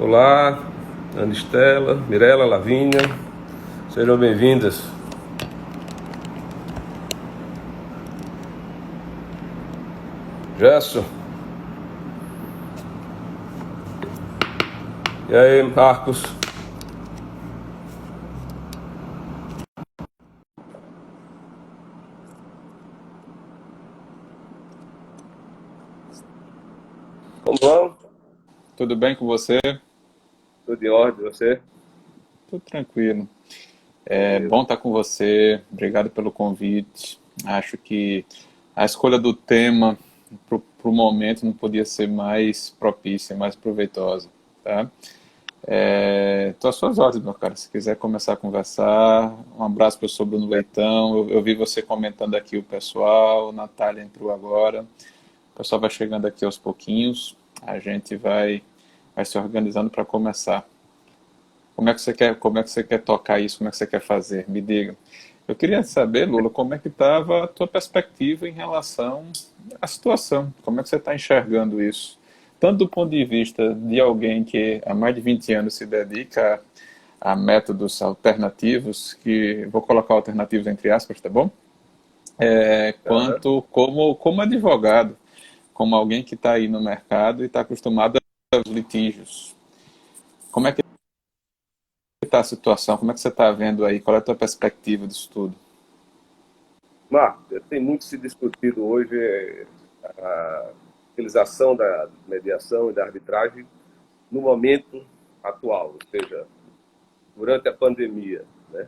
Olá, Ana Estela, Mirela, Lavínia, sejam bem-vindas. Gerson. E aí, Marcos? Como vão? Tudo bem com você? Tudo em ordem, você? Tudo tranquilo. É Beleza. bom estar com você. Obrigado pelo convite. Acho que a escolha do tema para o momento não podia ser mais propícia, mais proveitosa, tá? Tô às suas ordens, meu cara. Se quiser começar a conversar, um abraço para o seu Bruno Leitão. Eu vi você comentando aqui o pessoal. Natália entrou agora. O pessoal vai chegando aqui aos pouquinhos. A gente vai se organizando para começar. Como é que você quer tocar isso? Como é que você quer fazer? Me diga. Eu queria saber, Lula, como é que estava a tua perspectiva em relação à situação. Como é que você está enxergando isso? Tanto do ponto de vista de alguém que há mais de 20 anos se dedica a métodos alternativos, que vou colocar alternativos entre aspas, tá bom? Aham. Quanto como advogado, como alguém que está aí no mercado e está acostumado aos litígios. Como é que está a situação? Como é que você está vendo aí? Qual é a tua perspectiva disso tudo? Marcos, tem muito se discutido hoje a utilização da mediação e da arbitragem no momento atual, ou seja, durante a pandemia, né?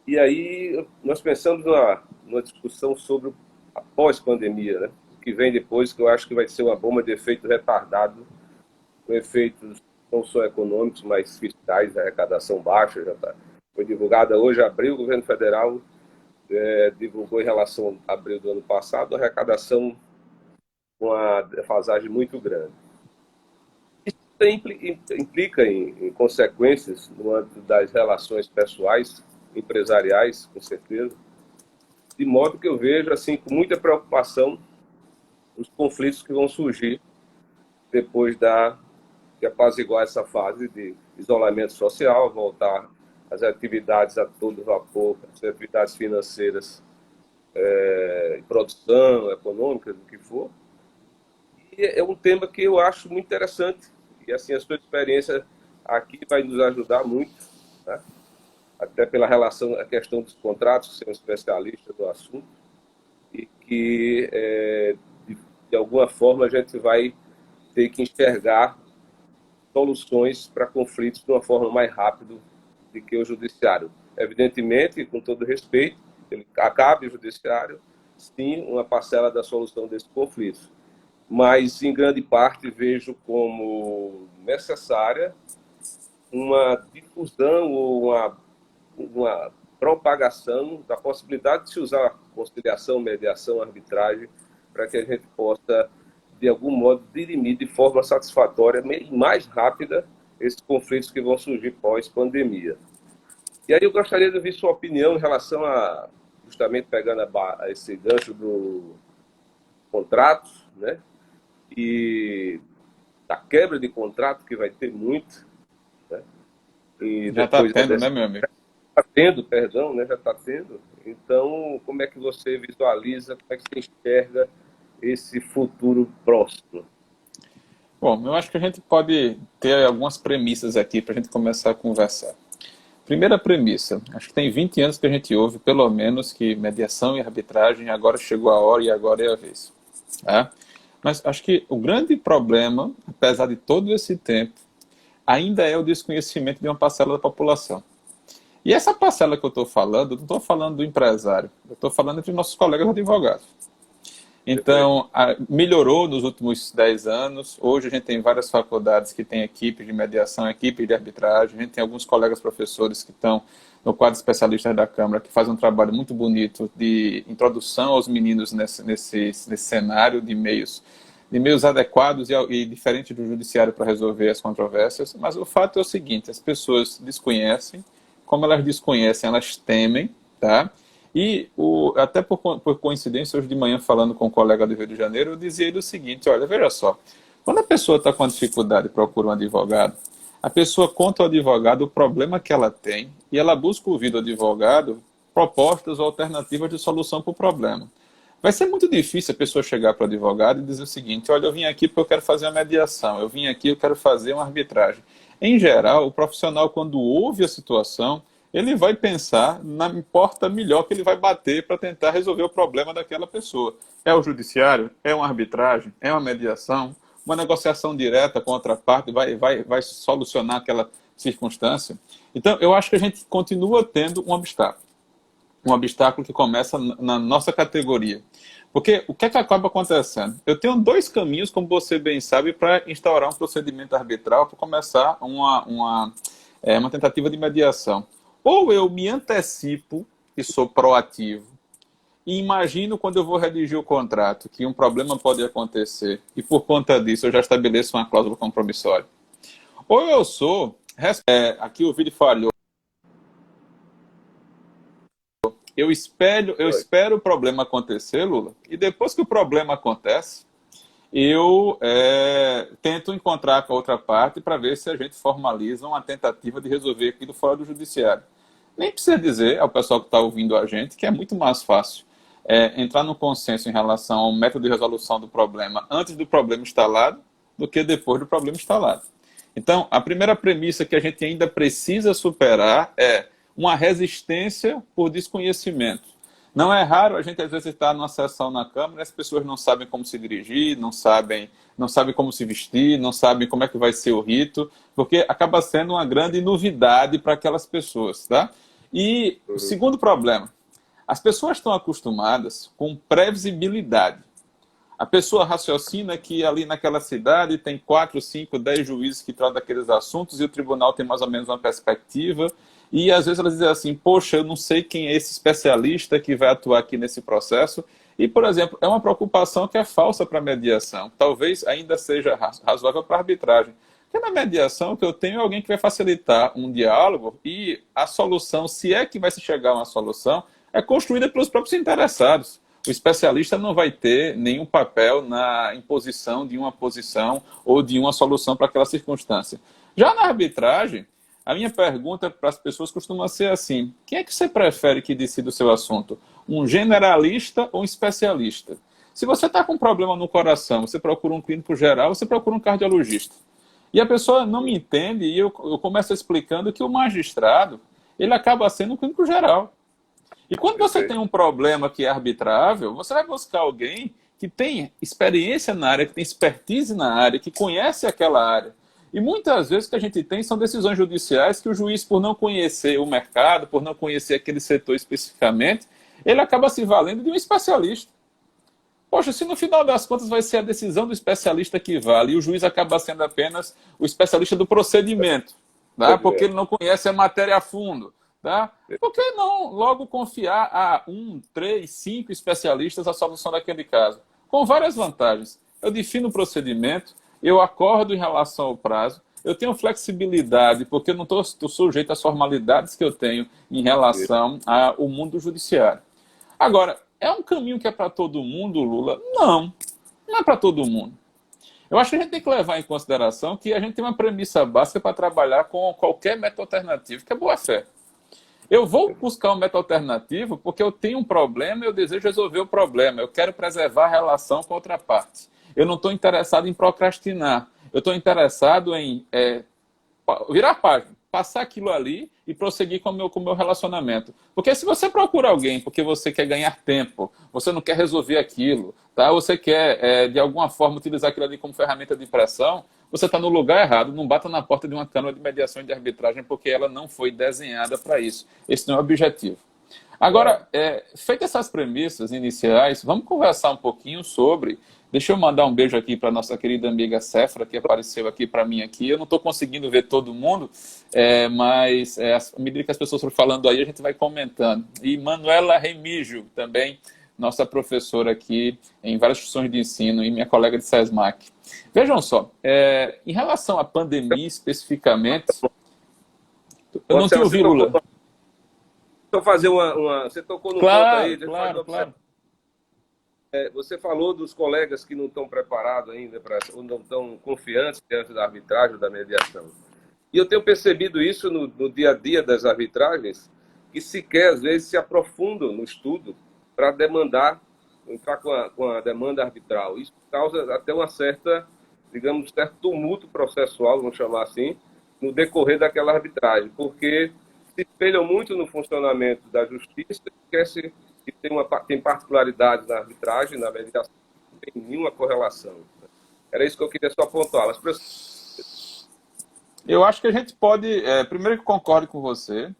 E aí nós pensamos numa discussão sobre a pós-pandemia, né? O que vem depois, que eu acho que vai ser uma bomba de efeito retardado, com efeitos não só econômicos, mas fiscais, a arrecadação baixa, já tá, foi divulgada hoje, abril, o governo federal divulgou em relação a abril do ano passado, a arrecadação com a defasagem muito grande. Isso implica em consequências no âmbito das relações pessoais, empresariais, com certeza, de modo que eu vejo assim com muita preocupação os conflitos que vão surgir depois de apaziguar essa fase de isolamento social, voltar às atividades a todo vapor, as atividades financeiras, produção, econômica, do que for. E é um tema que eu acho muito interessante. E assim, a sua experiência aqui vai nos ajudar muito, né? Até pela relação, a questão dos contratos, ser um especialista do assunto, e que, de alguma forma, a gente vai ter que enxergar soluções para conflitos de uma forma mais rápida do que o judiciário. Evidentemente, com todo respeito, ele acabe o judiciário, sim, uma parcela da solução desses conflitos. Mas, em grande parte, vejo como necessária uma difusão ou uma propagação da possibilidade de se usar conciliação, mediação, arbitragem, para que a gente possa, de algum modo, dirimir de forma satisfatória e mais rápida esses conflitos que vão surgir pós-pandemia. E aí eu gostaria de ouvir sua opinião em relação a, justamente pegando a esse gancho do contrato, né? E da quebra de contrato, que vai ter muito, né? E Já está depois tendo, dessa né, meu amigo? está tendo, perdão, né? Já está tendo. Então, como é que você visualiza, como é que você enxerga esse futuro próximo? Bom, eu acho que a gente pode ter algumas premissas aqui para a gente começar a conversar. Primeira premissa, acho que tem 20 anos que a gente ouve, pelo menos, que mediação e arbitragem agora chegou a hora e agora é a vez. Tá? Mas acho que o grande problema, apesar de todo esse tempo, ainda é o desconhecimento de uma parcela da população. E essa parcela que eu estou falando, eu não estou falando do empresário, eu estou falando entre nossos colegas advogados. Perfeito. Então, melhorou nos últimos 10 anos. Hoje a gente tem várias faculdades que têm equipes de mediação, equipes de arbitragem. A gente tem alguns colegas professores que estão no quadro especialistas da Câmara, que fazem um trabalho muito bonito de introdução aos meninos nesse cenário de meios de meios adequados e diferentes do judiciário para resolver as controvérsias, mas o fato é o seguinte, as pessoas desconhecem, como elas desconhecem, elas temem, tá? E até por coincidência, hoje de manhã, falando com um colega do Rio de Janeiro, eu dizia ele o seguinte, olha, veja só, quando a pessoa está com dificuldade e procura um advogado, a pessoa conta ao advogado o problema que ela tem e ela busca ouvir do advogado propostas ou alternativas de solução para o problema. Vai ser muito difícil a pessoa chegar para o advogado e dizer o seguinte, olha, eu vim aqui porque eu quero fazer uma mediação, eu vim aqui, eu quero fazer uma arbitragem. Em geral, o profissional, quando ouve a situação, ele vai pensar na porta melhor que ele vai bater para tentar resolver o problema daquela pessoa. É o judiciário? É uma arbitragem? É uma mediação? Uma negociação direta com outra parte vai solucionar aquela circunstância? Então, eu acho que a gente continua tendo um obstáculo que começa na nossa categoria. Porque o que é que acaba acontecendo? Eu tenho dois caminhos, como você bem sabe, para instaurar um procedimento arbitral, para começar uma tentativa de mediação. Ou eu me antecipo e sou proativo, e imagino quando eu vou redigir o contrato que um problema pode acontecer, e por conta disso eu já estabeleço uma cláusula compromissória. Ou eu sou, aqui o vídeo falhou, eu espero o problema acontecer, Lula, e depois que o problema acontece, eu tento encontrar com a outra parte para ver se a gente formaliza uma tentativa de resolver aquilo fora do judiciário. Nem precisa dizer ao pessoal que está ouvindo a gente que é muito mais fácil entrar no consenso em relação ao método de resolução do problema antes do problema instalado do que depois do problema instalado. Então, a primeira premissa que a gente ainda precisa superar é uma resistência por desconhecimento. Não é raro a gente, às vezes, estar numa sessão na Câmara e as pessoas não sabem como se dirigir, não sabem como se vestir, não sabem como é que vai ser o rito, porque acaba sendo uma grande novidade para aquelas pessoas, tá? E o segundo problema, as pessoas estão acostumadas com previsibilidade. A pessoa raciocina que ali naquela cidade tem 4, 5, 10 juízes que tratam daqueles assuntos e o tribunal tem mais ou menos uma perspectiva. E às vezes elas dizem assim, poxa, eu não sei quem é esse especialista que vai atuar aqui nesse processo. E, por exemplo, é uma preocupação que é falsa para a mediação. Talvez ainda seja razoável para a arbitragem. Porque na mediação o que eu tenho é alguém que vai facilitar um diálogo e a solução, se é que vai se chegar a uma solução, é construída pelos próprios interessados. O especialista não vai ter nenhum papel na imposição de uma posição ou de uma solução para aquela circunstância. Já na arbitragem, a minha pergunta para as pessoas costuma ser assim, quem é que você prefere que decida o seu assunto? Um generalista ou um especialista? Se você está com um problema no coração, você procura um clínico geral, você procura um cardiologista. E a pessoa não me entende e eu começo explicando que o magistrado, ele acaba sendo um clínico geral. E quando você tem um problema que é arbitrável, você vai buscar alguém que tem experiência na área, que tem expertise na área, que conhece aquela área. E muitas vezes o que a gente tem são decisões judiciais que o juiz, por não conhecer o mercado, por não conhecer aquele setor especificamente, ele acaba se valendo de um especialista. Poxa, se no final das contas vai ser a decisão do especialista que vale, e o juiz acaba sendo apenas o especialista do procedimento, tá? Porque ele não conhece a matéria a fundo. Tá? Por que não logo confiar a 1, 3, 5 especialistas a solução daquele caso? Com várias vantagens. Eu defino o procedimento, eu acordo em relação ao prazo, eu tenho flexibilidade, porque eu não estou sujeito às formalidades que eu tenho em relação ao mundo judiciário. Agora, é um caminho que é para todo mundo, Lula? Não, não é para todo mundo. Eu acho que a gente tem que levar em consideração que a gente tem uma premissa básica para trabalhar com qualquer método alternativo, que é boa-fé. Eu vou buscar um método alternativo porque eu tenho um problema e eu desejo resolver o problema. Eu quero preservar a relação com a outra parte. Eu não estou interessado em procrastinar. Eu estou interessado em virar a página, passar aquilo ali e prosseguir com o meu relacionamento. Porque se você procura alguém porque você quer ganhar tempo, você não quer resolver aquilo, tá? Você quer, de alguma forma, utilizar aquilo ali como ferramenta de pressão, você está no lugar errado. Não bata na porta de uma câmara de mediação e de arbitragem porque ela não foi desenhada para isso. Esse não é o objetivo. Agora, feitas essas premissas iniciais, vamos conversar um pouquinho sobre... Deixa eu mandar um beijo aqui para nossa querida amiga Céfra, que apareceu aqui para mim aqui. Eu não estou conseguindo ver todo mundo, à medida que as pessoas foram falando aí, a gente vai comentando. E Manuela Remígio também nossa professora aqui em várias instituições de ensino e minha colega de SESMAC. Vejam só, em relação à pandemia especificamente, eu não te Marcelo, ouvi, Lula. fazer você tocou num ponto aí, Claro, deixa eu fazer claro, uma observação. claro. Você falou dos colegas que não estão preparados ainda, ou não estão confiantes diante da arbitragem, da mediação. E eu tenho percebido isso no dia a dia das arbitragens, que sequer, às vezes, se aprofundam no estudo para entrar com a demanda arbitral. Isso causa até uma certa, digamos, certo tumulto processual, vamos chamar assim, no decorrer daquela arbitragem, porque se espelham muito no funcionamento da justiça, esquece que tem particularidades na arbitragem, na mediação, não tem nenhuma correlação. Era isso que eu queria só pontuar. Eu acho que a gente pode, primeiro que concordo com você,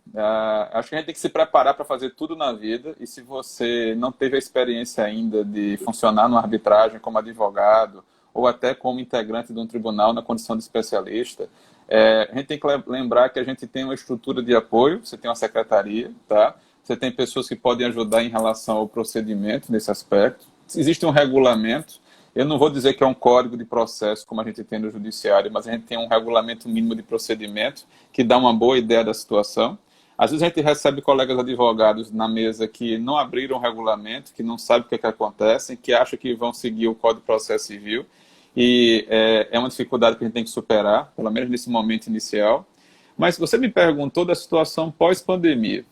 acho que a gente tem que se preparar para fazer tudo na vida, e se você não teve a experiência ainda de funcionar numa arbitragem como advogado, ou até como integrante de um tribunal na condição de especialista, a gente tem que lembrar que a gente tem uma estrutura de apoio, você tem uma secretaria, tá? Você tem pessoas que podem ajudar em relação ao procedimento nesse aspecto, existe um regulamento. Eu não vou dizer que é um código de processo como a gente tem no judiciário, mas a gente tem um regulamento mínimo de procedimento que dá uma boa ideia da situação. Às vezes a gente recebe colegas advogados na mesa que não abriram o regulamento, que não sabem o que acontece, que acham que vão seguir o Código de Processo Civil. E é uma dificuldade que a gente tem que superar, pelo menos nesse momento inicial. Mas você me perguntou da situação pós-pandemia.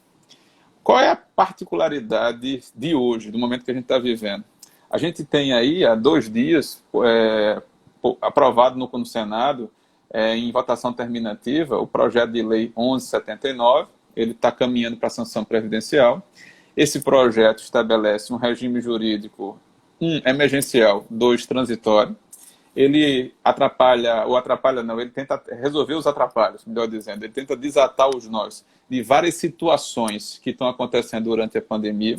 Qual é a particularidade de hoje, do momento que a gente está vivendo? A gente tem aí, há 2 dias, aprovado no Senado, em votação terminativa, o projeto de lei 1179, ele está caminhando para a sanção presidencial. Esse projeto estabelece um regime jurídico, 1, emergencial, 2, transitório. Ele ele tenta resolver os atrapalhos, melhor dizendo, ele tenta desatar os nós de várias situações que estão acontecendo durante a pandemia.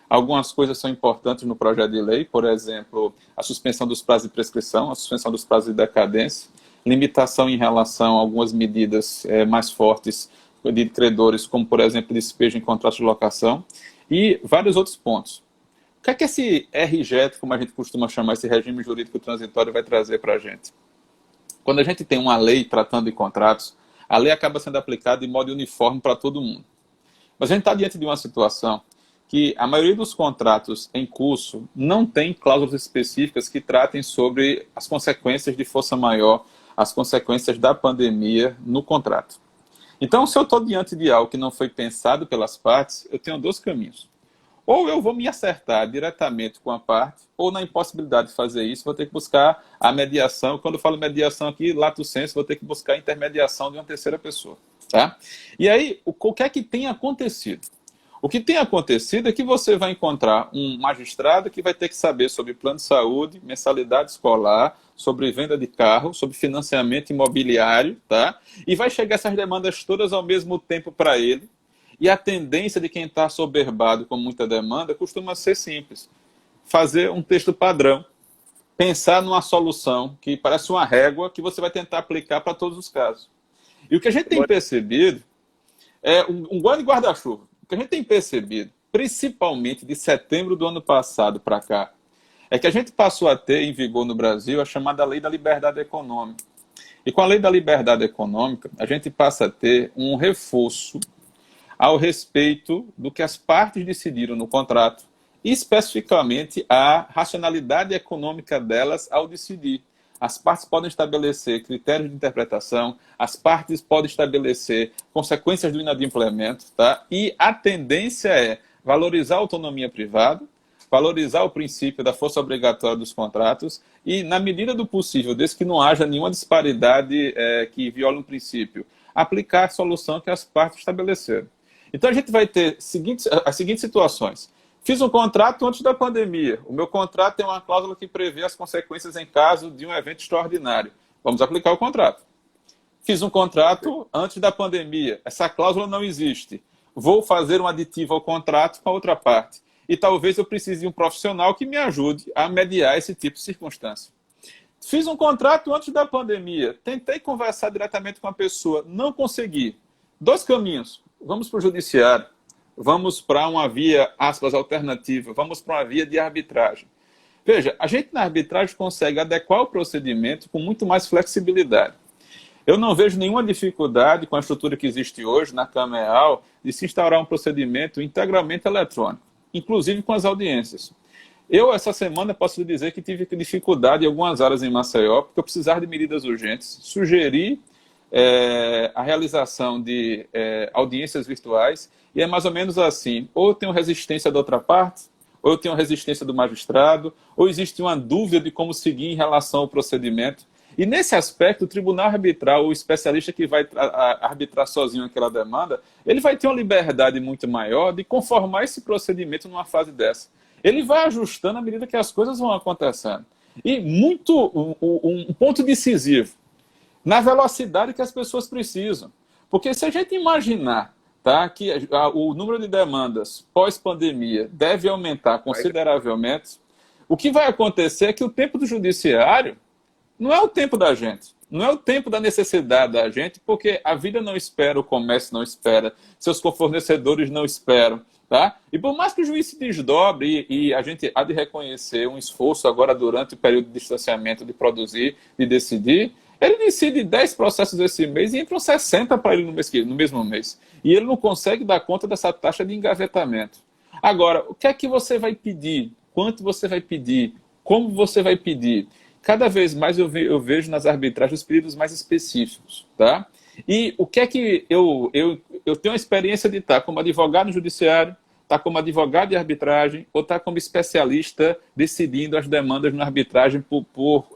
Algumas coisas são importantes no projeto de lei, por exemplo, a suspensão dos prazos de prescrição, a suspensão dos prazos de decadência, limitação em relação a algumas medidas mais fortes de credores, como, por exemplo, despejo em contrato de locação, e vários outros pontos. O que é que esse RJ, como a gente costuma chamar, esse regime jurídico transitório, vai trazer para a gente? Quando a gente tem uma lei tratando de contratos, a lei acaba sendo aplicada de modo uniforme para todo mundo. Mas a gente está diante de uma situação que a maioria dos contratos em curso não tem cláusulas específicas que tratem sobre as consequências de força maior, as consequências da pandemia no contrato. Então, se eu estou diante de algo que não foi pensado pelas partes, eu tenho 2 caminhos. Ou eu vou me acertar diretamente com a parte, ou na impossibilidade de fazer isso, vou ter que buscar a mediação. Quando eu falo mediação aqui, lato sensu, vou ter que buscar a intermediação de uma terceira pessoa. Tá? E aí, o que é que tem acontecido? O que tem acontecido é que você vai encontrar um magistrado que vai ter que saber sobre plano de saúde, mensalidade escolar, sobre venda de carro, sobre financiamento imobiliário, tá? E vai chegar essas demandas todas ao mesmo tempo para ele. E a tendência de quem está soberbado com muita demanda costuma ser simples. Fazer um texto padrão. Pensar numa solução que parece uma régua que você vai tentar aplicar para todos os casos. E o que a gente tem percebido é um grande guarda-chuva. O que a gente tem percebido, principalmente de setembro do ano passado para cá, é que a gente passou a ter em vigor no Brasil a chamada Lei da Liberdade Econômica. E com a Lei da Liberdade Econômica, a gente passa a ter um reforço ao respeito do que as partes decidiram no contrato, e especificamente a racionalidade econômica delas ao decidir. As partes podem estabelecer critérios de interpretação, as partes podem estabelecer consequências do inadimplemento, tá? E a tendência é valorizar a autonomia privada, valorizar o princípio da força obrigatória dos contratos e, na medida do possível, desde que não haja nenhuma disparidade que viole um princípio, aplicar a solução que as partes estabeleceram. Então a gente vai ter as seguintes situações. Fiz um contrato antes da pandemia. O meu contrato tem uma cláusula que prevê as consequências em caso de um evento extraordinário. Vamos aplicar o contrato. Fiz um contrato antes da pandemia. Essa cláusula não existe. Vou fazer um aditivo ao contrato com a outra parte. E talvez eu precise de um profissional que me ajude a mediar esse tipo de circunstância. Fiz um contrato antes da pandemia. Tentei conversar diretamente com a pessoa. Não consegui. 2 caminhos. Vamos para o judiciário. vamos para uma via, aspas, alternativa, vamos para uma via de arbitragem. Veja, a gente na arbitragem consegue adequar o procedimento com muito mais flexibilidade. Eu não vejo nenhuma dificuldade com a estrutura que existe hoje na Câmara Real de se instaurar um procedimento integralmente eletrônico, inclusive com as audiências. Eu, essa semana, posso lhe dizer que tive dificuldade em algumas áreas em Maceió, porque eu precisava de medidas urgentes, sugeri a realização de audiências virtuais, e é mais ou menos assim, ou eu tenho resistência da outra parte, ou eu tenho resistência do magistrado, ou existe uma dúvida de como seguir em relação ao procedimento. E nesse aspecto, o tribunal arbitral, o especialista que vai arbitrar sozinho aquela demanda, ele vai ter uma liberdade muito maior de conformar esse procedimento numa fase dessa. Ele vai ajustando à medida que as coisas vão acontecendo. E um ponto decisivo, na velocidade que as pessoas precisam. Porque se a gente imaginar, tá, que o número de demandas pós-pandemia deve aumentar consideravelmente, o que vai acontecer é que o tempo do judiciário não é o tempo da gente, não é o tempo da necessidade da gente, porque a vida não espera, o comércio não espera, seus fornecedores não esperam. Tá? E por mais que o juiz se desdobre, e a gente há de reconhecer um esforço agora durante o período de distanciamento de produzir, de decidir, ele decide 10 processos esse mês e entram 60 para ele no mesmo mês. E ele não consegue dar conta dessa taxa de engavetamento. Agora, o que é que você vai pedir? Quanto você vai pedir? Como você vai pedir? Cada vez mais eu vejo nas arbitragens os pedidos mais específicos. Tá? E o que é que eu tenho a experiência de estar como advogado no judiciário, estar como advogado de arbitragem, ou estar como especialista decidindo as demandas na arbitragem por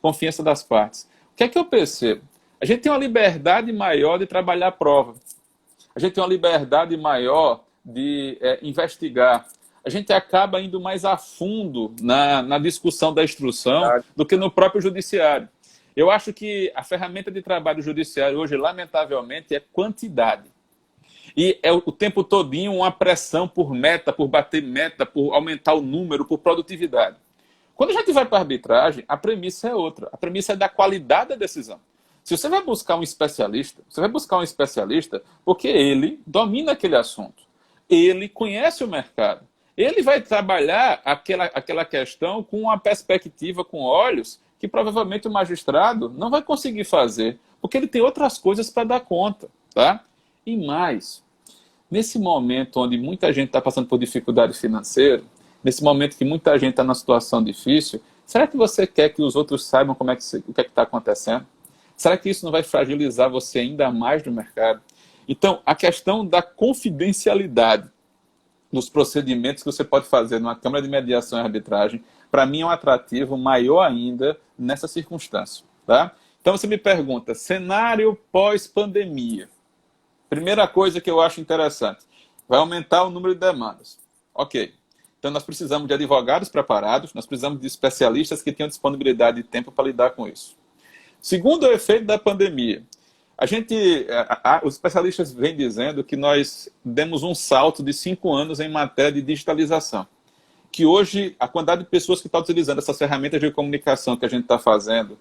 confiança das partes. O que é que eu percebo? A gente tem uma liberdade maior de trabalhar a prova. A gente tem uma liberdade maior de investigar. A gente acaba indo mais a fundo na discussão da instrução do que no próprio judiciário. Eu acho que a ferramenta de trabalho do judiciário hoje, lamentavelmente, é quantidade. E é o tempo todinho uma pressão por meta, por bater meta, por aumentar o número, por produtividade. Quando a gente vai para a arbitragem, a premissa é outra. A premissa é da qualidade da decisão. Se você vai buscar um especialista, você vai buscar um especialista porque ele domina aquele assunto. Ele conhece o mercado. Ele vai trabalhar aquela questão com uma perspectiva, com olhos, que provavelmente o magistrado não vai conseguir fazer, porque ele tem outras coisas para dar conta. Tá? E mais, nesse momento onde muita gente está passando por dificuldade financeira, nesse momento que muita gente está numa situação difícil, será que você quer que os outros saibam o que é que está acontecendo? Será que isso não vai fragilizar você ainda mais no mercado? Então, a questão da confidencialidade nos procedimentos que você pode fazer numa Câmara de Mediação e Arbitragem, para mim é um atrativo maior ainda nessa circunstância. Tá? Então você me pergunta, cenário pós-pandemia. Primeira coisa que eu acho interessante, vai aumentar o número de demandas. Ok. Então nós precisamos de advogados preparados, nós precisamos de especialistas que tenham disponibilidade de tempo para lidar com isso. Segundo o efeito da pandemia, os especialistas vêm dizendo que nós demos um salto de 5 anos em matéria de digitalização. Que hoje, a quantidade de pessoas que estão utilizando essas ferramentas de comunicação que a gente está fazendo,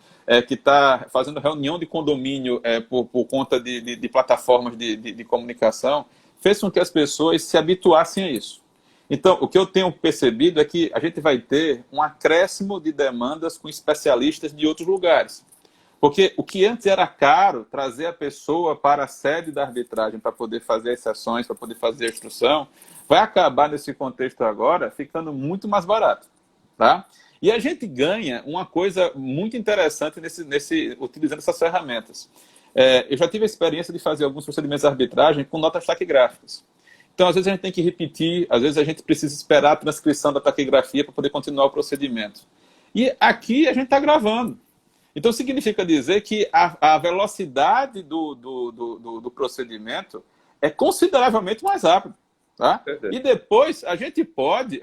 que está fazendo reunião de condomínio por conta de plataformas de comunicação, fez com que as pessoas se habituassem a isso. Então, o que eu tenho percebido é que a gente vai ter um acréscimo de demandas com especialistas de outros lugares. Porque o que antes era caro, trazer a pessoa para a sede da arbitragem para poder fazer as sessões, para poder fazer a instrução, vai acabar nesse contexto agora ficando muito mais barato. Tá? E a gente ganha uma coisa muito interessante utilizando essas ferramentas. Eu já tive a experiência de fazer alguns procedimentos de arbitragem com notas taquigráficas. Então, às vezes a gente tem que repetir, às vezes a gente precisa esperar a transcrição da taquigrafia para poder continuar o procedimento. E aqui a gente está gravando. Então, significa dizer que a velocidade do procedimento é consideravelmente mais rápida. Tá? E depois, a gente pode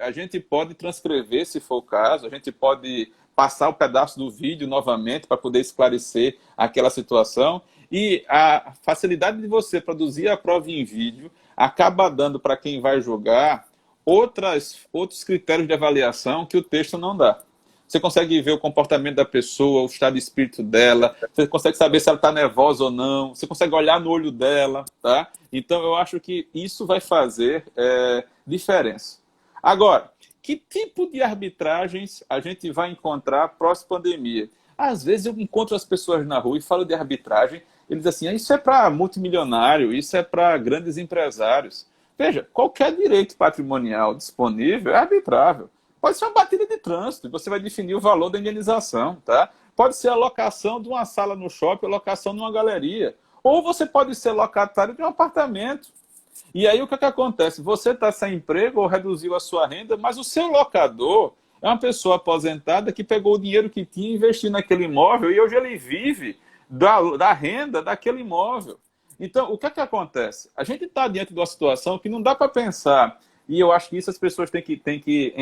transcrever, se for o caso, a gente pode passar o pedaço do vídeo novamente para poder esclarecer aquela situação. E a facilidade de você produzir a prova em vídeo acaba dando para quem vai julgar outros critérios de avaliação que o texto não dá. você consegue ver o comportamento da pessoa, o estado de espírito dela, você consegue saber se ela está nervosa ou não, você consegue olhar no olho dela, tá? Então, eu acho que isso vai fazer diferença. Agora, que tipo de arbitragens a gente vai encontrar pós-pandemia? Às vezes eu encontro as pessoas na rua e falo de arbitragem, eles dizem assim, isso é para multimilionário, isso é para grandes empresários. Veja, qualquer direito patrimonial disponível é arbitrável. Pode ser uma batida de trânsito, e você vai definir o valor da indenização, tá? Pode ser a locação de uma sala no shopping, a locação de uma galeria. Ou você pode ser locatário de um apartamento. E aí o que acontece? Você está sem emprego ou reduziu a sua renda, mas o seu locador é uma pessoa aposentada que pegou o dinheiro que tinha e investiu naquele imóvel e hoje ele vive da renda daquele imóvel. Então, o que acontece? A gente está diante de uma situação que não dá para pensar, e eu acho que isso as pessoas têm que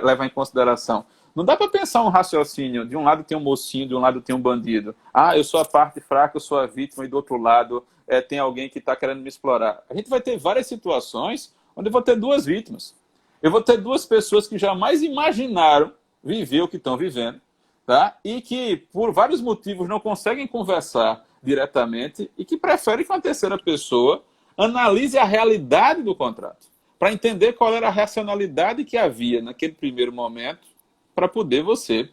levar em consideração. Não dá para pensar um raciocínio, de um lado tem um mocinho, de um lado tem um bandido. Ah, eu sou a parte fraca, eu sou a vítima, e do outro lado tem alguém que está querendo me explorar. A gente vai ter várias situações onde eu vou ter duas vítimas. Eu vou ter duas pessoas que jamais imaginaram viver o que estão vivendo, tá? E que, por vários motivos, não conseguem conversar diretamente e que preferem que uma terceira pessoa analise a realidade do contrato, para entender qual era a racionalidade que havia naquele primeiro momento para poder você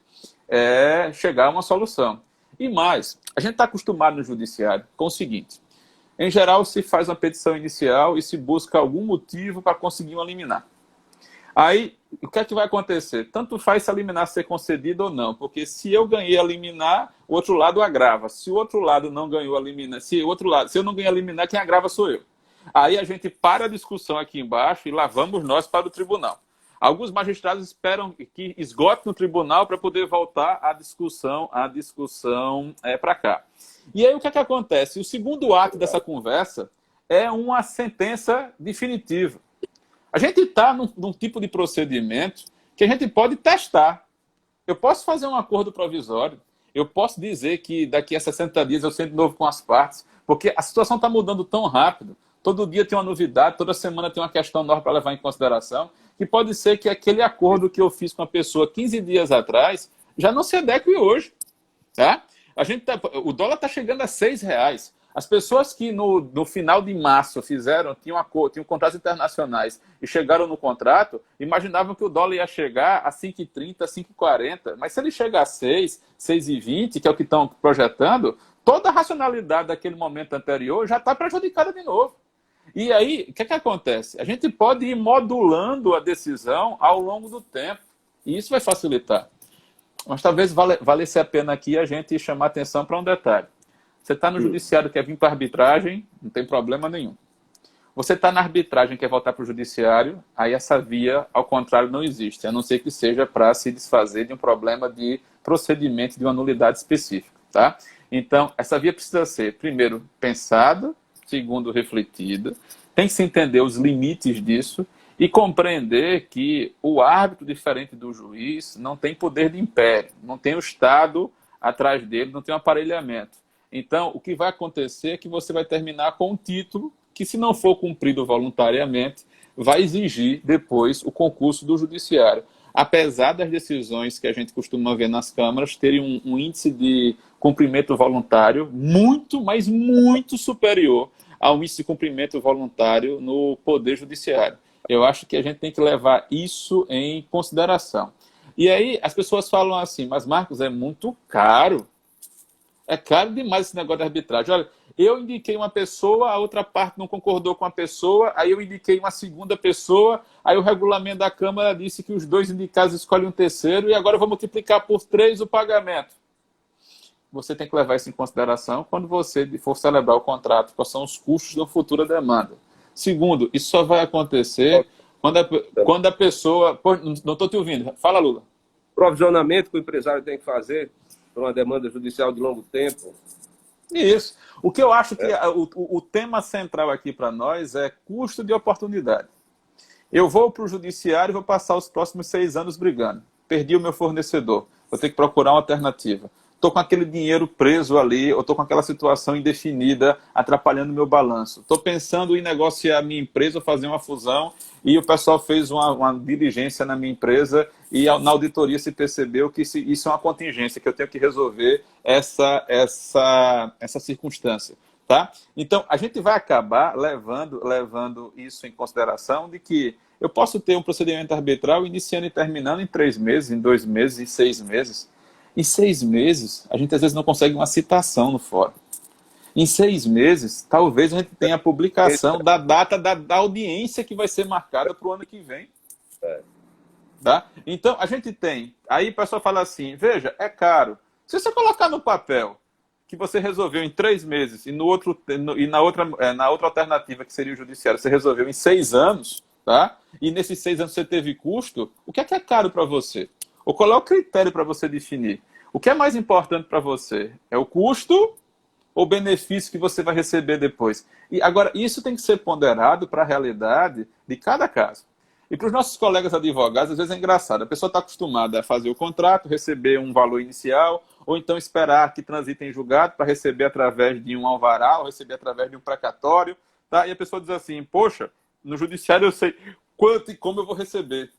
chegar a uma solução. E mais, a gente está acostumado no judiciário com o seguinte, em geral se faz uma petição inicial e se busca algum motivo para conseguir uma liminar. Aí, o que é que vai acontecer? Tanto faz se a liminar ser concedida ou não, porque se eu ganhei a liminar, o outro lado agrava. Se o outro lado não ganhou a liminar, se eu não ganhei a liminar, quem agrava sou eu. Aí a gente para a discussão aqui embaixo e lá vamos nós para o tribunal. Alguns magistrados esperam que esgote no tribunal para poder voltar a discussão para cá. E aí o que é que acontece? O segundo ato dessa conversa é uma sentença definitiva. A gente está num tipo de procedimento que a gente pode testar. Eu posso fazer um acordo provisório, eu posso dizer que daqui a 60 dias eu sento de novo com as partes, porque a situação está mudando tão rápido, todo dia tem uma novidade, toda semana tem uma questão nova para levar em consideração, que pode ser que aquele acordo que eu fiz com a pessoa 15 dias atrás já não se adeque hoje. Tá? O dólar está chegando a R$6. As pessoas que no final de março tinham contratos internacionais e chegaram no contrato, imaginavam que o dólar ia chegar a 5,30, 5,40. Mas se ele chegar a 6, 6,20, que é o que estão projetando, toda a racionalidade daquele momento anterior já está prejudicada de novo. E aí, o que acontece? A gente pode ir modulando a decisão ao longo do tempo. E isso vai facilitar. Mas talvez valesse a pena aqui a gente chamar atenção para um detalhe. Você está no judiciário, quer vir para a arbitragem, não tem problema nenhum. Você está na arbitragem, quer voltar para o judiciário, aí essa via, ao contrário, não existe, a não ser que seja para se desfazer de um problema de procedimento de uma nulidade específica. Tá? Então, essa via precisa ser, primeiro, pensada, segundo, refletida, tem que se entender os limites disso e compreender que o árbitro, diferente do juiz, não tem poder de império, não tem o Estado atrás dele, não tem um aparelhamento. Então, o que vai acontecer é que você vai terminar com um título que, se não for cumprido voluntariamente, vai exigir depois o concurso do judiciário. Apesar das decisões que a gente costuma ver nas câmaras terem um índice de cumprimento voluntário muito, mas muito superior ao índice de cumprimento voluntário no Poder Judiciário. Eu acho que a gente tem que levar isso em consideração. E aí as pessoas falam assim, mas Marcos, é muito caro. É caro demais esse negócio de arbitragem. Olha, eu indiquei uma pessoa, a outra parte não concordou com a pessoa, aí eu indiquei uma segunda pessoa, aí o regulamento da Câmara disse que os dois indicados escolhem um terceiro e agora eu vou multiplicar por 3 o pagamento. Você tem que levar isso em consideração quando você for celebrar o contrato, quais são os custos da futura demanda. Segundo, isso só vai acontecer quando a pessoa... Pô, não estou te ouvindo. Fala, Lula. Provisionamento que o empresário tem que fazer para uma demanda judicial de longo tempo. Isso. O que eu acho que o tema central aqui para nós é custo de oportunidade. Eu vou para o judiciário e vou passar os próximos 6 anos brigando. Perdi o meu fornecedor. Vou ter que procurar uma alternativa. estou com aquele dinheiro preso ali, ou estou com aquela situação indefinida atrapalhando o meu balanço. Estou pensando em negociar a minha empresa, ou fazer uma fusão, e o pessoal fez uma diligência na minha empresa e na auditoria se percebeu que isso é uma contingência, que eu tenho que resolver essa circunstância. Tá? Então, a gente vai acabar levando isso em consideração de que eu posso ter um procedimento arbitral iniciando e terminando em 3 meses, em 2 meses, em 6 meses. Em 6 meses, a gente às vezes não consegue uma citação no fórum. Em 6 meses, talvez a gente tenha a publicação da data da audiência que vai ser marcada para o ano que vem. Tá? Então, a gente tem... Aí o pessoal fala assim, veja, é caro. Se você colocar no papel que você resolveu em 3 meses e na outra alternativa, que seria o judiciário, você resolveu em 6 anos, tá? E nesses 6 anos você teve custo, o que é caro para você? Ou qual é o critério para você definir? O que é mais importante para você? É o custo ou o benefício que você vai receber depois? E agora, isso tem que ser ponderado para a realidade de cada caso. E para os nossos colegas advogados, às vezes é engraçado. A pessoa está acostumada a fazer o contrato, receber um valor inicial, ou então esperar que transite em julgado para receber através de um alvará, ou receber através de um precatório. Tá? E a pessoa diz assim, poxa, no judiciário eu sei quanto e como eu vou receber.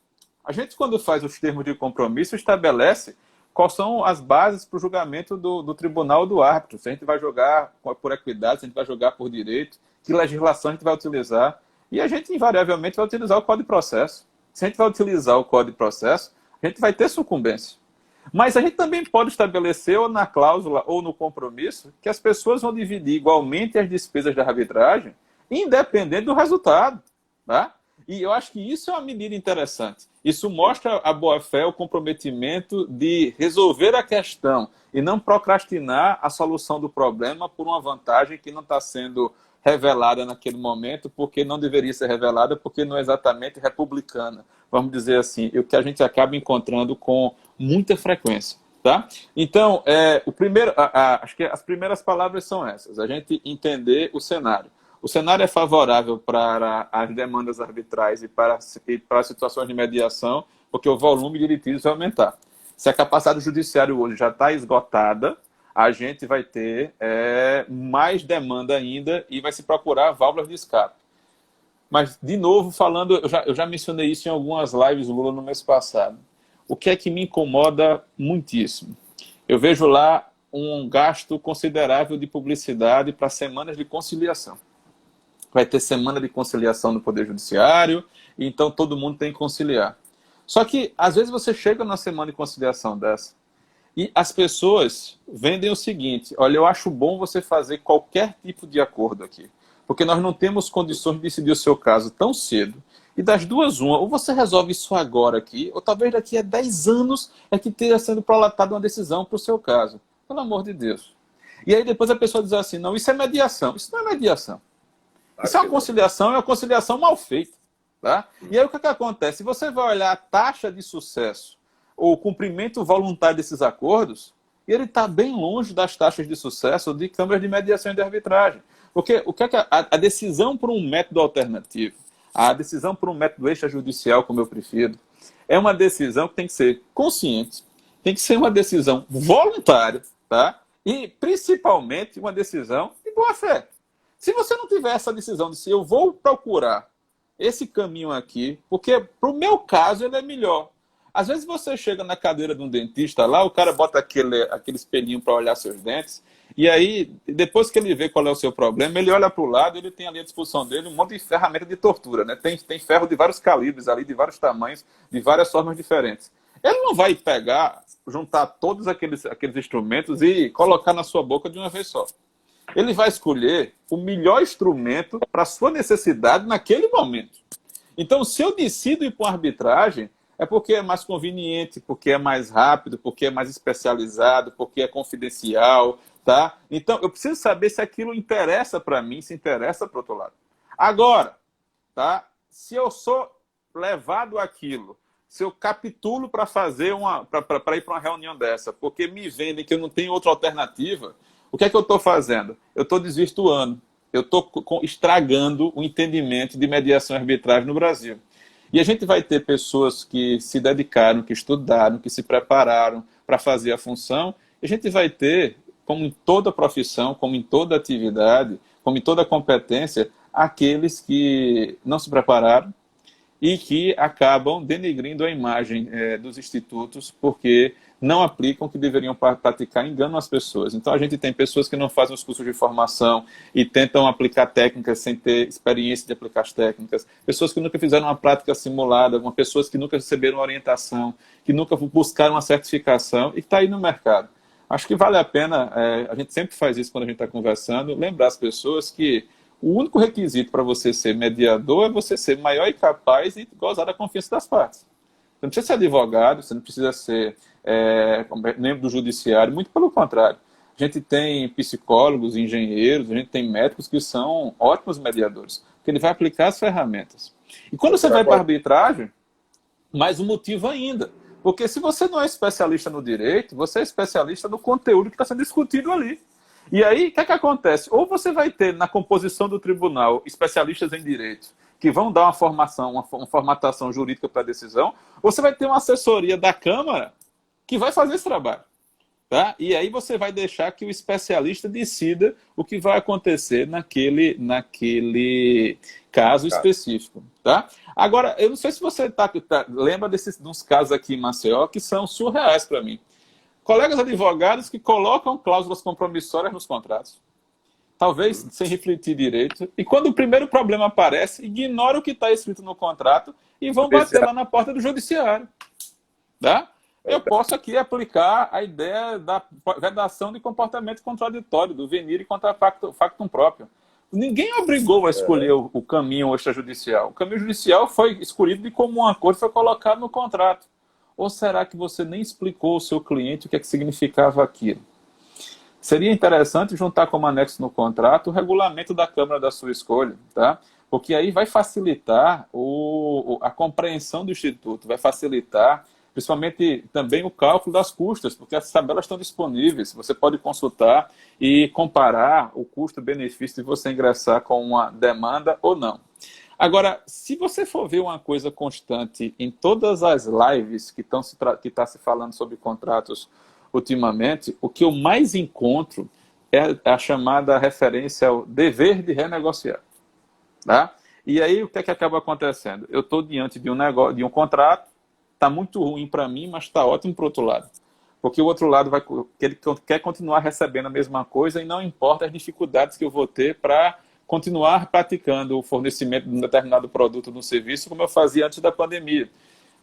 A gente, quando faz os termos de compromisso, estabelece quais são as bases para o julgamento do tribunal do árbitro. Se a gente vai jogar por equidade, se a gente vai jogar por direito, que legislação a gente vai utilizar. E a gente, invariavelmente, vai utilizar o Código de Processo. Se a gente vai utilizar o Código de Processo, a gente vai ter sucumbência. Mas a gente também pode estabelecer, ou na cláusula ou no compromisso, que as pessoas vão dividir igualmente as despesas da arbitragem, independente do resultado. Tá? E eu acho que isso é uma medida interessante. Isso mostra a boa-fé, o comprometimento de resolver a questão e não procrastinar a solução do problema por uma vantagem que não está sendo revelada naquele momento, porque não deveria ser revelada, porque não é exatamente republicana, vamos dizer assim, e o que a gente acaba encontrando com muita frequência. Tá? Então, acho que as primeiras palavras são essas, a gente entender o cenário. O cenário é favorável para as demandas arbitrais e para as situações de mediação, porque o volume de litígios vai aumentar. Se a capacidade do judiciário hoje já está esgotada, a gente vai ter mais demanda ainda e vai se procurar válvulas de escape. Mas, de novo, falando, eu já mencionei isso em algumas lives do Lula no mês passado. O que é que me incomoda muitíssimo? Eu vejo lá um gasto considerável de publicidade para semanas de conciliação. Vai ter semana de conciliação no Poder Judiciário, então todo mundo tem que conciliar. Só que, às vezes, você chega numa semana de conciliação dessa, e as pessoas vendem o seguinte, olha, eu acho bom você fazer qualquer tipo de acordo aqui, porque nós não temos condições de decidir o seu caso tão cedo. E das duas, uma, ou você resolve isso agora aqui, ou talvez daqui a 10 anos é que esteja sendo prolatada uma decisão para o seu caso. Pelo amor de Deus. E aí depois a pessoa diz assim, não, isso é mediação. Isso não é mediação. Isso é uma conciliação mal feita. Tá? E aí o que acontece? Se você vai olhar a taxa de sucesso ou o cumprimento voluntário desses acordos, ele está bem longe das taxas de sucesso de câmaras de mediação e de arbitragem. Porque o que é que a decisão por um método alternativo, a decisão por um método extrajudicial, como eu prefiro, é uma decisão que tem que ser consciente, tem que ser uma decisão voluntária, tá? E principalmente uma decisão de boa-fé. Se você não tiver essa decisão de se eu vou procurar esse caminho aqui, porque para o meu caso ele é melhor. Às vezes você chega na cadeira de um dentista lá, o cara bota aquele espelhinho para olhar seus dentes, e aí, depois que ele vê qual é o seu problema, ele olha para o lado, ele tem ali à disposição dele um monte de ferramenta de tortura, né? Tem ferro de vários calibres ali, de vários tamanhos, de várias formas diferentes. Ele não vai pegar, juntar todos aqueles instrumentos e colocar na sua boca de uma vez só. Ele vai escolher o melhor instrumento para a sua necessidade naquele momento. Então, se eu decido ir para uma arbitragem, é porque é mais conveniente, porque é mais rápido, porque é mais especializado, porque é confidencial, tá? Então, eu preciso saber se aquilo interessa para mim, se interessa para o outro lado. Agora, tá? Se eu sou levado àquilo, se eu capitulo para ir para uma reunião dessa, porque me vendem que eu não tenho outra alternativa, o que é que eu estou fazendo? Eu estou desvirtuando, eu estou estragando o entendimento de mediação e arbitragem no Brasil. E a gente vai ter pessoas que se dedicaram, que estudaram, que se prepararam para fazer a função A gente vai ter, como em toda profissão, como em toda atividade, como em toda competência, aqueles que não se prepararam e que acabam denegrindo a imagem dos institutos porque não aplicam o que deveriam praticar, enganam as pessoas. Então a gente tem pessoas que não fazem os cursos de formação e tentam aplicar técnicas sem ter experiência de aplicar as técnicas, pessoas que nunca fizeram uma prática simulada, pessoas que nunca receberam orientação, que nunca buscaram uma certificação e que está aí no mercado. Acho que vale a pena, a gente sempre faz isso quando a gente está conversando, lembrar as pessoas que o único requisito para você ser mediador é você ser maior e capaz e gozar da confiança das partes. Você não precisa ser advogado, você não precisa ser membro do judiciário, muito pelo contrário. A gente tem psicólogos, engenheiros, a gente tem médicos que são ótimos mediadores, porque ele vai aplicar as ferramentas. E quando você vai para a arbitragem, mais um motivo ainda. Porque se você não é especialista no direito, você é especialista no conteúdo que está sendo discutido ali. E aí, o que é que acontece? Ou você vai ter na composição do tribunal especialistas em direito que vão dar uma formação, uma formatação jurídica para a decisão, ou você vai ter uma assessoria da Câmara que vai fazer esse trabalho. Tá? E aí você vai deixar que o especialista decida o que vai acontecer naquele caso específico. Tá? Agora, eu não sei se você lembra de uns casos aqui em Maceió que são surreais para mim. Colegas advogados que colocam cláusulas compromissórias nos contratos, talvez sem refletir direito, e quando o primeiro problema aparece, ignora o que está escrito no contrato e vão bater lá na porta do judiciário. Tá? Eu posso aqui aplicar a ideia da vedação de comportamento contraditório, do venire contra factum próprio. Ninguém obrigou a escolher o caminho extrajudicial. O caminho judicial foi escolhido de comum acordo, foi colocado no contrato. Ou será que você nem explicou ao seu cliente o que é que significava aquilo? Seria interessante juntar como anexo no contrato o regulamento da Câmara da sua escolha, tá? Porque aí vai facilitar a compreensão do Instituto, vai facilitar principalmente também o cálculo das custas, porque as tabelas estão disponíveis, você pode consultar e comparar o custo-benefício de você ingressar com uma demanda ou não. Agora, se você for ver uma coisa constante em todas as lives que está se falando sobre contratos ultimamente, o que eu mais encontro é a chamada referência ao dever de renegociar. Tá? E aí, o que é que acaba acontecendo? Eu estou diante de um contrato, está muito ruim para mim, mas está ótimo para o outro lado. Porque o outro lado ele quer continuar recebendo a mesma coisa e não importa as dificuldades que eu vou ter para continuar praticando o fornecimento de um determinado produto ou serviço como eu fazia antes da pandemia.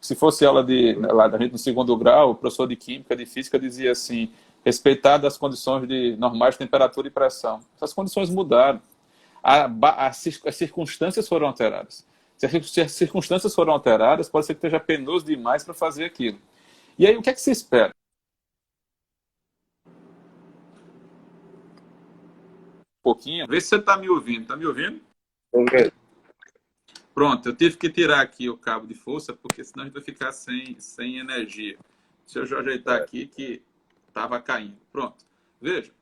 Se fosse aula da gente no segundo grau, o professor de Química, de Física, dizia assim, respeitar as condições normais de temperatura e pressão. Essas condições mudaram. As circunstâncias foram alteradas. Se as circunstâncias foram alteradas, pode ser que esteja penoso demais para fazer aquilo. E aí, o que é que se espera? Um pouquinho. Vê se você está me ouvindo. Está me ouvindo? Ok. Pronto, eu tive que tirar aqui o cabo de força, porque senão a gente vai ficar sem energia. Deixa eu ajeitar aqui que estava caindo. Pronto. Veja,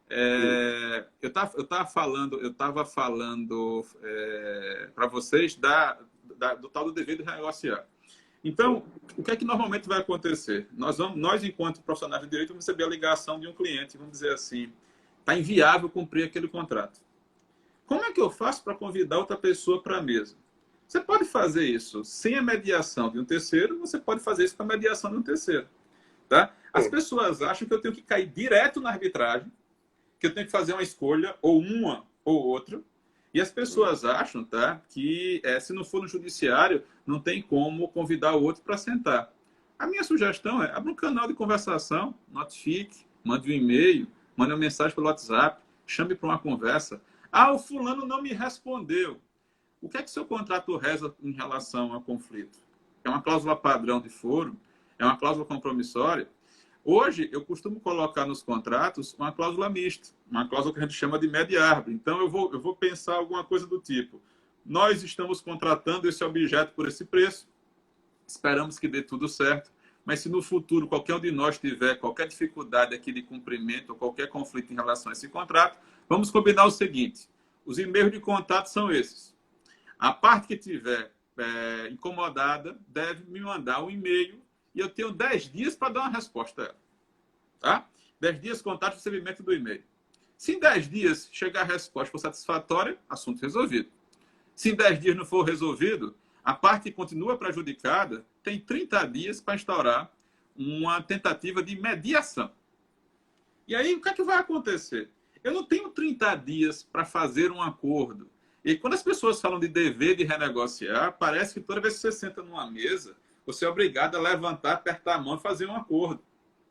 eu estava falando para vocês do tal do dever de renegociar. Então, o que é que normalmente vai acontecer? Nós, enquanto profissionais de direito, vamos receber a ligação de um cliente, vamos dizer assim, está inviável cumprir aquele contrato. Como é que eu faço para convidar outra pessoa para a mesa? Você pode fazer isso sem a mediação de um terceiro, você pode fazer isso com a mediação de um terceiro. Tá? As pessoas acham que eu tenho que cair direto na arbitragem, que eu tenho que fazer uma escolha, ou uma ou outra, e as pessoas acham, tá, que se não for no judiciário, não tem como convidar o outro para sentar. A minha sugestão é abra um canal de conversação, notifique, mande um e-mail, mande uma mensagem pelo WhatsApp, chame para uma conversa. Ah, o fulano não me respondeu. O que é que seu contrato reza em relação ao conflito? É uma cláusula padrão de foro? É uma cláusula compromissória? Hoje, eu costumo colocar nos contratos uma cláusula mista, uma cláusula que a gente chama de média-árbitro. Então, eu vou pensar alguma coisa do tipo, nós estamos contratando esse objeto por esse preço, esperamos que dê tudo certo, mas se no futuro qualquer um de nós tiver qualquer dificuldade aqui de cumprimento ou qualquer conflito em relação a esse contrato, vamos combinar o seguinte, os e-mails de contato são esses. A parte que tiver incomodada deve me mandar um e-mail e eu tenho 10 dias para dar uma resposta a ela. Tá? 10 dias contato o recebimento do e-mail. Se em 10 dias chegar a resposta for satisfatória, assunto resolvido. Se em 10 dias não for resolvido, a parte que continua prejudicada tem 30 dias para instaurar uma tentativa de mediação. E aí, o que é que vai acontecer? Eu não tenho 30 dias para fazer um acordo. E quando as pessoas falam de dever de renegociar, parece que toda vez que você senta numa mesa, você é obrigado a levantar, apertar a mão e fazer um acordo.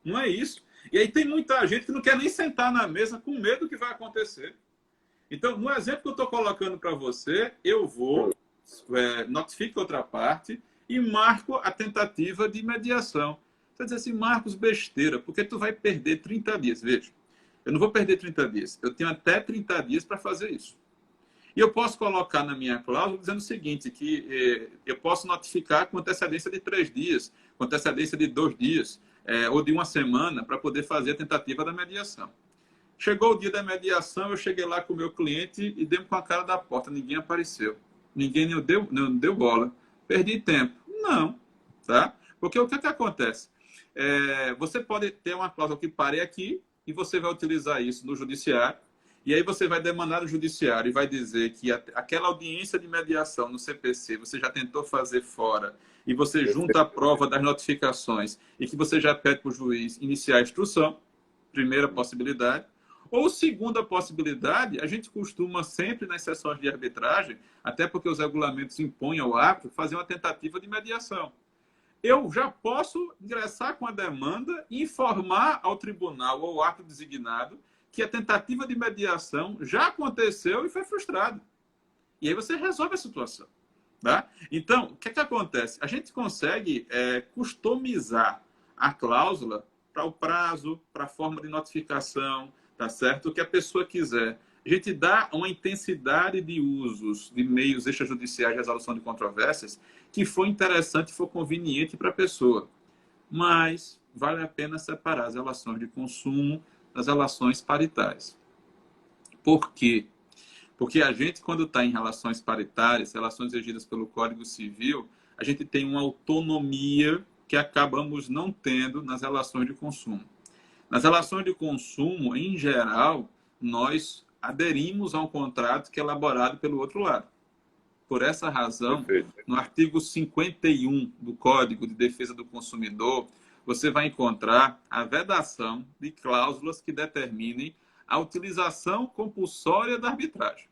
Não é isso. E aí tem muita gente que não quer nem sentar na mesa com medo do que vai acontecer. Então, no exemplo que eu estou colocando para você, eu vou, notifico outra parte e marco a tentativa de mediação. Você diz assim, Marcos, besteira, porque tu vai perder 30 dias. Veja, eu não vou perder 30 dias. Eu tenho até 30 dias para fazer isso. E eu posso colocar na minha cláusula dizendo o seguinte, que eu posso notificar com antecedência de 3 dias, com antecedência de 2 dias, ou de uma semana, para poder fazer a tentativa da mediação. Chegou o dia da mediação, eu cheguei lá com o meu cliente e dei com a cara da porta. Ninguém apareceu. Ninguém não deu bola. Perdi tempo. Não. Tá? Porque o que acontece? Você pode ter uma cláusula que pare aqui e você vai utilizar isso no judiciário. E aí você vai demandar no judiciário e vai dizer que aquela audiência de mediação no CPC você já tentou fazer fora e você junta a prova das notificações e que você já pede para o juiz iniciar a instrução. Primeira possibilidade. Ou segunda possibilidade, a gente costuma sempre nas sessões de arbitragem, até porque os regulamentos impõem ao árbitro, fazer uma tentativa de mediação. Eu já posso ingressar com a demanda e informar ao tribunal ou ao árbitro designado que a tentativa de mediação já aconteceu e foi frustrada. E aí você resolve a situação. Tá? Então, o que acontece? A gente consegue customizar a cláusula para o prazo, para a forma de notificação, tá certo? O que a pessoa quiser. A gente dá uma intensidade de usos de meios extrajudiciais de resolução de controvérsias que for interessante e for conveniente para a pessoa. Mas vale a pena separar as relações de consumo das relações paritárias. Por quê? Porque a gente, quando está em relações paritárias, relações regidas pelo Código Civil, a gente tem uma autonomia que acabamos não tendo nas relações de consumo. Nas relações de consumo, em geral, nós aderimos a um contrato que é elaborado pelo outro lado. Por essa razão, no artigo 51 do Código de Defesa do Consumidor, você vai encontrar a vedação de cláusulas que determinem a utilização compulsória da arbitragem.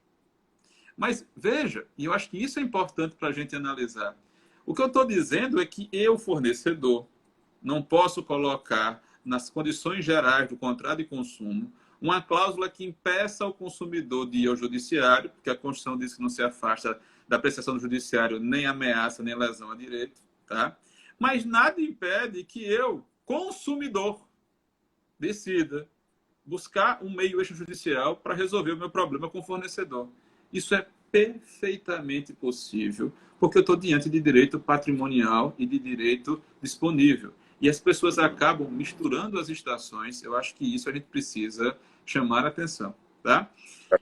Mas veja, e eu acho que isso é importante para a gente analisar. O que eu estou dizendo é que eu, fornecedor, não posso colocar nas condições gerais do contrato de consumo uma cláusula que impeça o consumidor de ir ao judiciário, porque a Constituição diz que não se afasta da apreciação do judiciário nem ameaça, nem lesão a direito. Tá? Mas nada impede que eu, consumidor, decida buscar um meio extrajudicial para resolver o meu problema com o fornecedor. Isso é perfeitamente possível, porque eu estou diante de direito patrimonial e de direito disponível. E as pessoas acabam misturando as estações. Eu acho que isso a gente precisa chamar a atenção. Tá?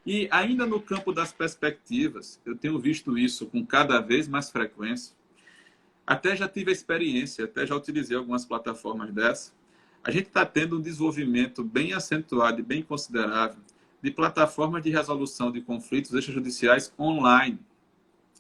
E ainda no campo das perspectivas, eu tenho visto isso com cada vez mais frequência. Até já tive a experiência, até já utilizei algumas plataformas dessas. A gente está tendo um desenvolvimento bem acentuado e bem considerável de plataformas de resolução de conflitos extrajudiciais online.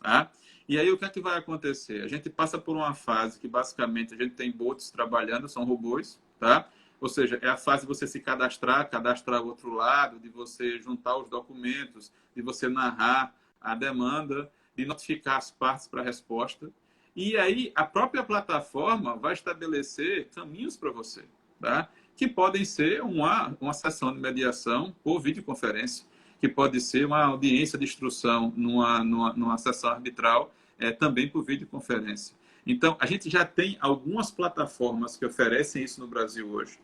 Tá? E aí o que é que vai acontecer? A gente passa por uma fase que basicamente a gente tem bots trabalhando, são robôs, tá? Ou seja, é a fase de você se cadastrar o outro lado, de você juntar os documentos, de você narrar a demanda, de notificar as partes para a resposta. E aí a própria plataforma vai estabelecer caminhos para você, tá? Que podem ser uma sessão de mediação por videoconferência, que pode ser uma audiência de instrução numa sessão arbitral, também por videoconferência. Então, a gente já tem algumas plataformas que oferecem isso no Brasil hoje.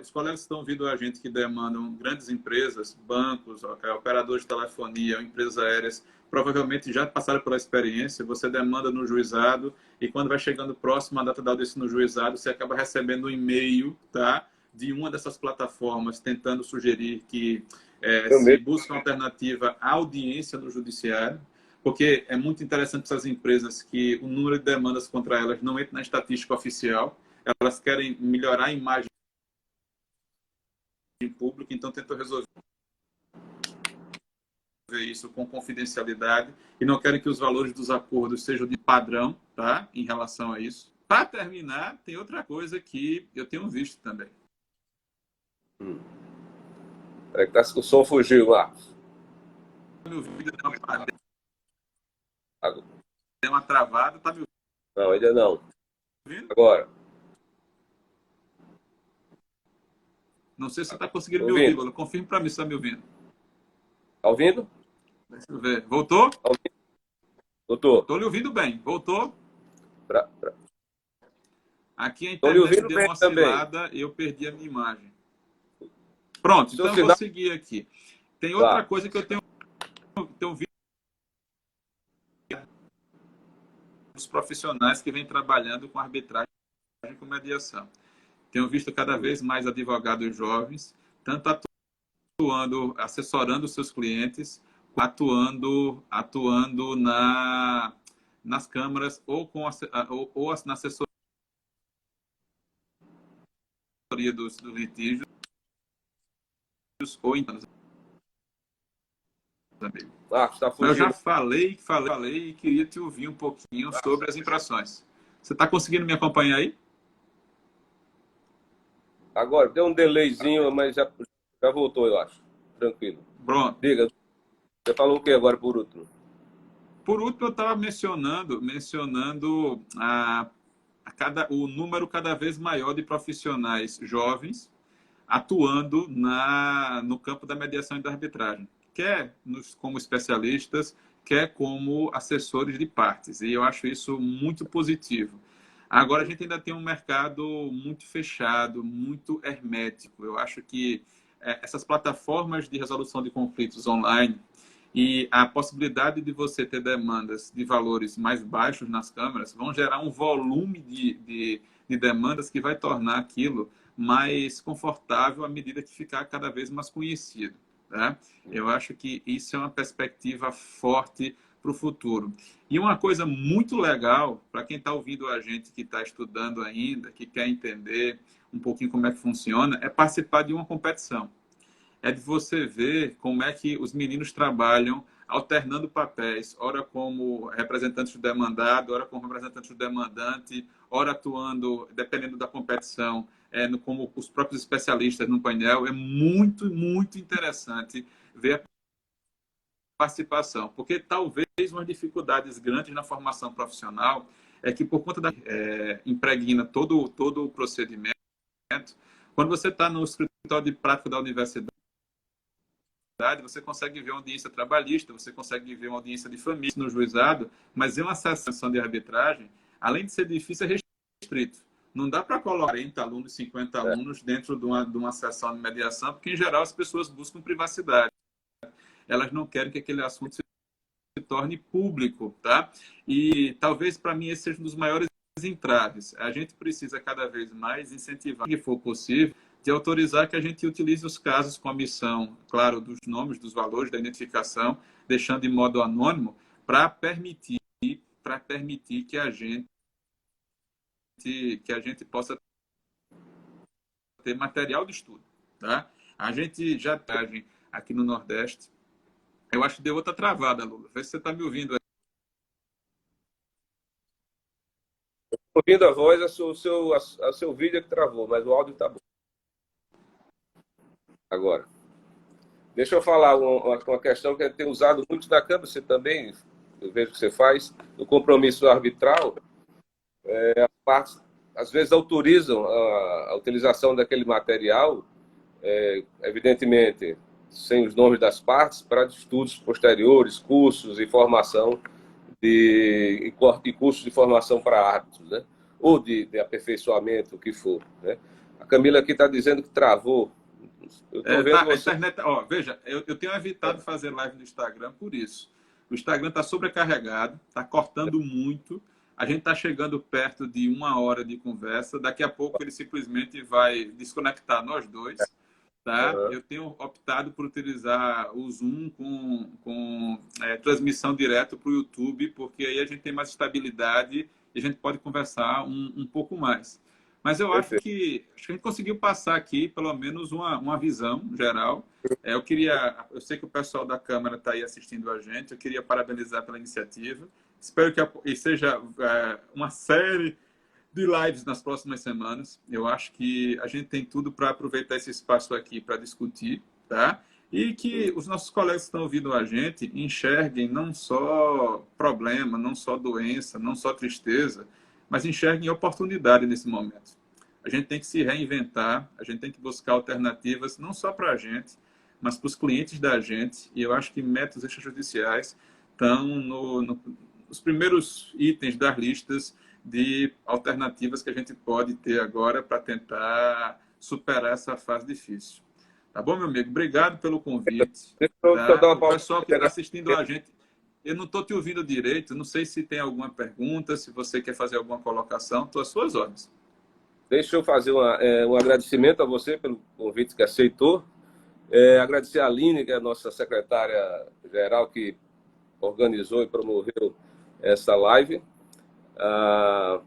Os colegas que estão ouvindo a gente que demandam grandes empresas, bancos, operadores de telefonia, empresas aéreas, provavelmente já passaram pela experiência. Você demanda no juizado e quando vai chegando próximo à data da audiência no juizado, você acaba recebendo um e-mail, tá, de uma dessas plataformas tentando sugerir que se busque uma alternativa à audiência no judiciário, porque é muito interessante para essas empresas que o número de demandas contra elas não entra na estatística oficial. Elas querem melhorar a imagem público, então tento resolver isso com confidencialidade e não quero que os valores dos acordos sejam de padrão, tá? Em relação a isso. Para terminar, tem outra coisa que eu tenho visto também. É que o som fugiu, Marcos. Meu vídeo deu Agora. uma travada, tá me Não, ainda não. ouvindo? Agora. Não sei se você está conseguindo me Ouvindo. ouvir, Lula. Confirme para mim se está me ouvindo. Tá ouvindo? Deixa eu ver. Voltou? Tá ouvindo? Doutor. Estou lhe ouvindo bem. Voltou? Pra... Aqui a Tô lhe internet ouvindo deu bem uma também. oscilada e eu perdi a minha imagem. Pronto, Seu então eu sinal... vou seguir aqui. Tem outra Tá. coisa que eu tenho visto dos profissionais que vêm trabalhando com arbitragem e com mediação. Tenho visto cada vez mais advogados jovens, tanto atuando, assessorando os seus clientes, atuando nas câmaras ou ou na assessoria dos litígios ou então Marcos, tá eu já fugindo. falei e queria te ouvir um pouquinho sobre as impressões. Você está conseguindo me acompanhar aí? Agora, deu um delayzinho, mas já voltou, eu acho. Tranquilo. Pronto. Diga, você falou o que agora por último? Por último, eu estava mencionando o número cada vez maior de profissionais jovens atuando no campo da mediação e da arbitragem, quer como especialistas, quer como assessores de partes. E eu acho isso muito positivo. Agora, a gente ainda tem um mercado muito fechado, muito hermético. Eu acho que essas plataformas de resolução de conflitos online e a possibilidade de você ter demandas de valores mais baixos nas câmaras vão gerar um volume de demandas que vai tornar aquilo mais confortável à medida que ficar cada vez mais conhecido. Tá? Eu acho que isso é uma perspectiva forte para o futuro. E uma coisa muito legal para quem está ouvindo a gente que está estudando ainda, que quer entender um pouquinho como é que funciona, é participar de uma competição. É de você ver como é que os meninos trabalham alternando papéis, ora como representante do demandado, ora como representante do demandante, ora atuando, dependendo da competição, como os próprios especialistas no painel. É muito, muito interessante ver a participação, porque talvez uma dificuldades grandes na formação profissional é que, por conta da impregna todo o procedimento, quando você está no escritório de prática da universidade, você consegue ver uma audiência trabalhista, você consegue ver uma audiência de família no juizado, mas em uma sessão de arbitragem, além de ser difícil, é restrito. Não dá para colocar 40 alunos, 50 alunos dentro de uma sessão de mediação, porque, em geral, as pessoas buscam privacidade. Elas não querem que aquele assunto se torne público, tá? E talvez, para mim, esse seja um dos maiores entraves. A gente precisa cada vez mais incentivar, que for possível, de autorizar que a gente utilize os casos com a omissão, claro, dos nomes, dos valores, da identificação, deixando de modo anônimo, para permitir que a gente possa ter material de estudo, tá? A gente já está aqui no Nordeste. Eu acho que deu outra travada, Lula. Vê se você está me ouvindo aí. Ouvindo a voz, o seu vídeo é que travou, mas o áudio tá bom. Agora, deixa eu falar uma questão que tem usado muito na Câmara, você também, eu vejo que você faz, no compromisso arbitral, as partes, às vezes, autorizam a utilização daquele material, evidentemente, sem os nomes das partes, para estudos posteriores, cursos e formação e cursos de formação para árbitros, né? Ou de aperfeiçoamento, o que for. Né? A Camila aqui está dizendo que travou. Eu estou vendo você. A internet, veja, eu tenho evitado fazer live no Instagram por isso. O Instagram está sobrecarregado, está cortando muito. A gente está chegando perto de 1 hora de conversa. Daqui a pouco ele simplesmente vai desconectar nós dois. Tá? Uhum. Eu tenho optado por utilizar o Zoom com transmissão direto para o YouTube, porque aí a gente tem mais estabilidade e a gente pode conversar um pouco mais. Mas eu acho Perfeito. que a gente conseguiu passar aqui pelo menos uma visão geral. Eu sei que o pessoal da Câmara está aí assistindo a gente, eu queria parabenizar pela iniciativa. Espero que seja uma série de lives nas próximas semanas. Eu acho que a gente tem tudo para aproveitar esse espaço aqui para discutir, tá? E que os nossos colegas que estão ouvindo a gente enxerguem não só problema, não só doença, não só tristeza, mas enxerguem oportunidade nesse momento. A gente tem que se reinventar, a gente tem que buscar alternativas não só para a gente, mas para os clientes da gente. E eu acho que métodos extrajudiciais estão nos primeiros itens das listas de alternativas que a gente pode ter agora para tentar superar essa fase difícil. Tá bom, meu amigo? Obrigado pelo convite. Deixa eu Tá? dar uma O pausa. pessoal que está assistindo a gente, eu não estou te ouvindo direito, não sei se tem alguma pergunta, se você quer fazer alguma colocação, estou às suas ordens. Deixa eu fazer um agradecimento a você pelo convite que aceitou. Agradecer a Aline, que é a nossa secretária-geral, que organizou e promoveu essa live. A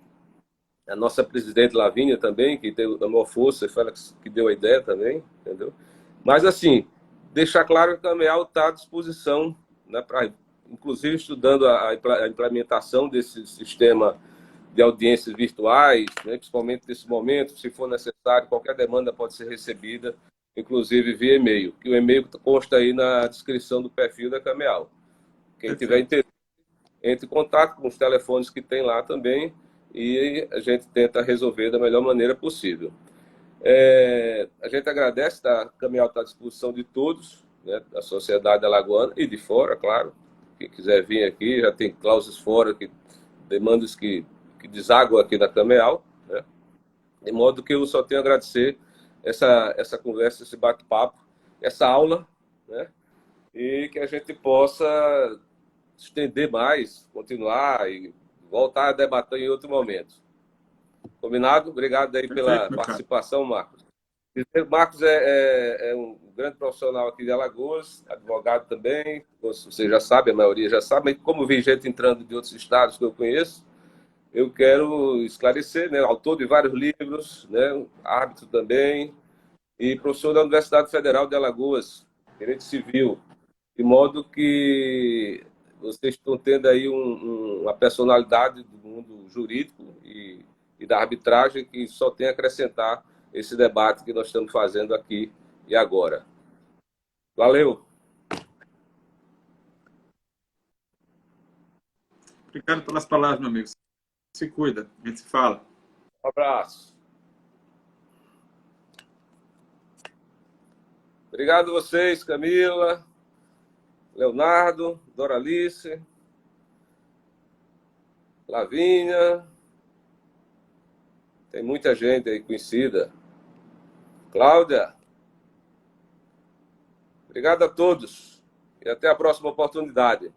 nossa presidente Lavínia também, que deu a maior força, Félix, que deu a ideia também, entendeu? Mas, assim, deixar claro que a Cameal está à disposição, né, inclusive estudando a implementação desse sistema de audiências virtuais, né, principalmente nesse momento, se for necessário, qualquer demanda pode ser recebida, inclusive via e-mail, que o e-mail consta aí na descrição do perfil da Cameal. Quem tiver interesse, entre em contato com os telefones que tem lá também e a gente tenta resolver da melhor maneira possível. A gente agradece, a Cameal está à disposição de todos, né, da sociedade alagoana e de fora, claro. Quem quiser vir aqui, já tem cláusulas fora, demandas que desaguam aqui na Cameal, né? De modo que eu só tenho a agradecer essa conversa, esse bate-papo, essa aula, né? E que a gente possa estender mais, continuar e voltar a debater em outro momento. Combinado? Obrigado aí Perfeito, pela meu caro. participação, Marcos. Marcos é um grande profissional aqui de Alagoas, advogado também, você já sabe, a maioria já sabe, mas como vi gente entrando de outros estados que eu conheço, eu quero esclarecer, né, autor de vários livros, né, árbitro também, e professor da Universidade Federal de Alagoas, direito civil, de modo que vocês estão tendo aí uma personalidade do mundo jurídico e da arbitragem que só tem a acrescentar esse debate que nós estamos fazendo aqui e agora. Valeu! Obrigado pelas palavras, meu amigo. Se cuida, a gente se fala. Um abraço! Obrigado a vocês, Camila, Leonardo, Doralice, Lavínia. Tem muita gente aí conhecida. Cláudia. Obrigado a todos e até a próxima oportunidade.